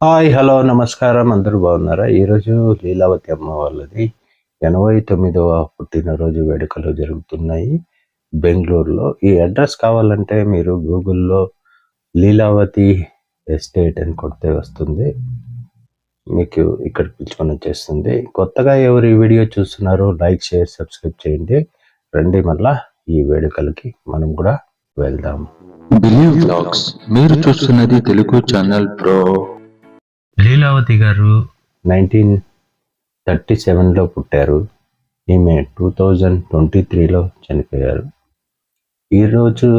Hi! Hello! నమస్కారం. అందరూ బాగున్నారా? ఈరోజు లీలావతి అమ్మ వాళ్ళది 89వ పుట్టినరోజు వేడుకలు జరుగుతున్నాయి బెంగుళూరులో. ఈ అడ్రస్ కావాలంటే మీరు గూగుల్‌లో లీలావతి ఎస్టేట్ అని కొడితే వస్తుంది. మీకు ఇక్కడికి పిలుచుకొని వచ్చేస్తుంది. కొత్తగా ఎవరు ఈ వీడియో చూస్తున్నారో లైక్, షేర్, సబ్స్క్రైబ్ చేయండి. రండి మళ్ళా ఈ వేడుకలకి మనం కూడా వెళ్దాం. బిలీవ్ వ్లాగ్స్ మీరు చూస్తున్నది తెలుగు ఛానల్ బ్రో. లీలావతి గారు 1937లో పుట్టారు. ఈమె 2023లో చనిపోయారు. ఈరోజు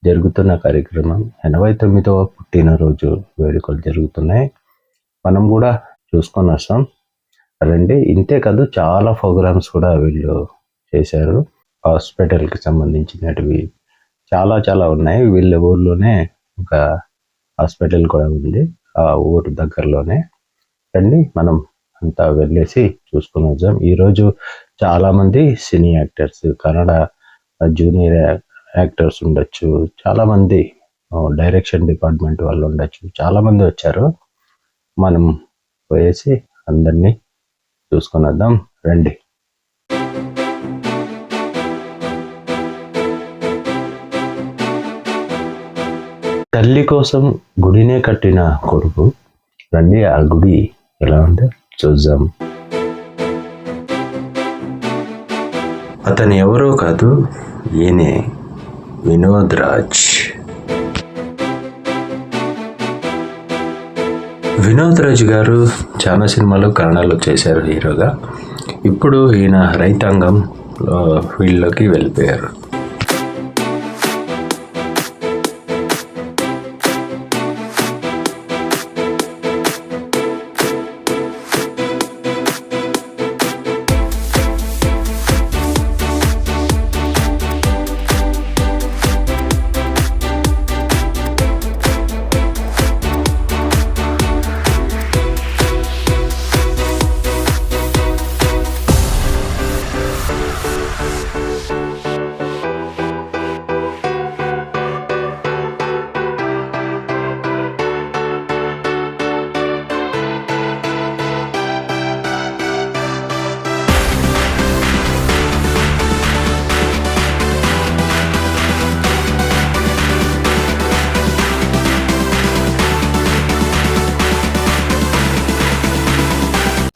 జరుగుతున్న కార్యక్రమం 89వ పుట్టినరోజు వేడుకలు జరుగుతున్నాయి. మనం కూడా చూసుకొని వస్తాం రండి. ఇంతే కాదు, చాలా ప్రోగ్రామ్స్ కూడా వీళ్ళు చేశారు. హాస్పిటల్కి సంబంధించినటివి చాలా ఉన్నాయి. వీళ్ళ ఊర్లోనే ఒక హాస్పిటల్ కూడా ఉంది, ఆ ఊరు దగ్గరలోనే. రండి మనం అంతా వెళ్ళేసి చూసుకుని వచ్చాం. ఈరోజు చాలామంది సినీ యాక్టర్స్, కన్నడ జూనియర్ యాక్టర్స్ ఉండొచ్చు, చాలామంది డైరెక్షన్ డిపార్ట్మెంట్ వాళ్ళు ఉండొచ్చు, చాలామంది వచ్చారు. మనం పోయేసి అందరినీ చూసుకుని వద్దాం రండి. తల్లి కోసం గుడినే కట్టిన కొడుకు. రండి ఆ గుడి ఎలా ఉందో చూద్దాం. అతను ఎవరో కాదు, ఈయనే వినోద్ రాజ్. వినోద్ రాజ్ గారు చాలా సినిమాలు కన్నడలో చేశారు హీరోగా. ఇప్పుడు ఈయన రైతాంగం ఫీల్డ్లోకి వెళ్ళిపోయారు.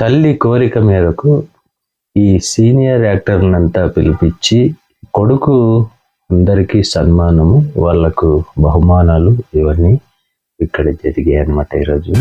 తల్లి కోరిక మేరకు ఈ సీనియర్ యాక్టర్లంతా పిలిపించి కొడుకు అందరికీ సన్మానము, వాళ్లకు బహుమానాలు ఇవన్నీ ఇక్కడ జరిగాయి అన్నమాట ఈరోజు.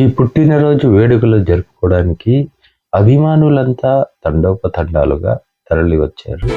ఈ పుట్టినరోజు వేడుకలు జరుపుకోవడానికి అభిమానులంతా తండోపతండాలుగా తరలి వచ్చారు.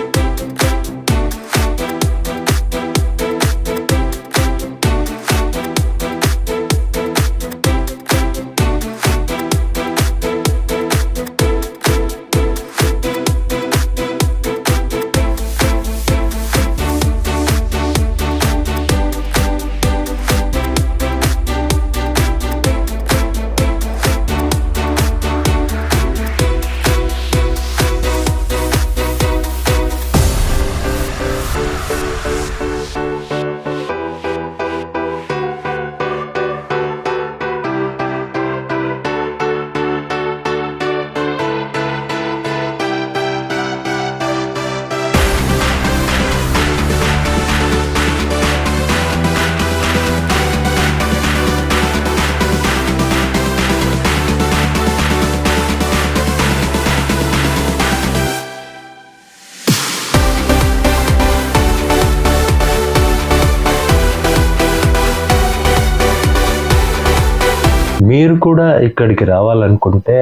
మీరు కూడా ఇక్కడికి రావాలనుకుంటే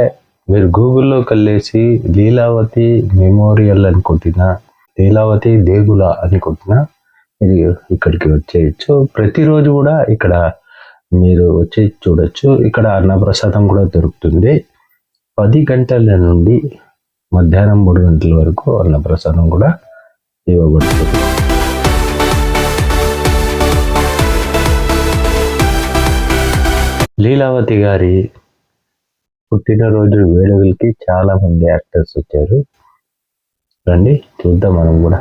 మీరు గూగుల్లోకి వెళ్ళేసి లీలావతి మెమోరియల్ అని కొట్టినా, లీలావతి దేగుల అని కొట్టినా మీరు ఇక్కడికి వచ్చేయచ్చు. ప్రతిరోజు కూడా ఇక్కడ మీరు వచ్చి చూడొచ్చు. ఇక్కడ అన్నప్రసాదం కూడా దొరుకుతుంది. 10 గంటల నుండి మధ్యాహ్నం 3 గంటల వరకు అన్నప్రసాదం కూడా ఇవ్వబడుతుంది. లీలావతి గారి పుట్టినరోజు వేడుకలకి చాలా మంది యాక్టర్స్ వచ్చారు. రండి చూద్దాం మనం కూడా.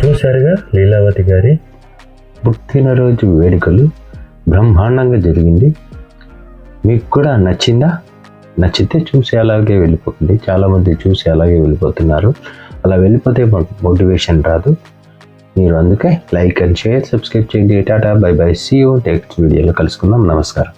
చూశారుగా లీలావతి గారి పుట్టినరోజు వేడుకలు బ్రహ్మాండంగా జరిగింది. మీకు కూడా నచ్చిందా? నచ్చితే చూసి అలాగే వెళ్ళిపోతుంది. చాలామంది చూసి అలాగే వెళ్ళిపోతున్నారు. అలా వెళ్ళిపోతే మోటివేషన్ రాదు. మీరు అందుకే లైక్ అండ్ షేర్, సబ్స్క్రైబ్ చేయండి. Tata, bye bye, see you next వీడియోలో కలుసుకుందాం. నమస్కారం.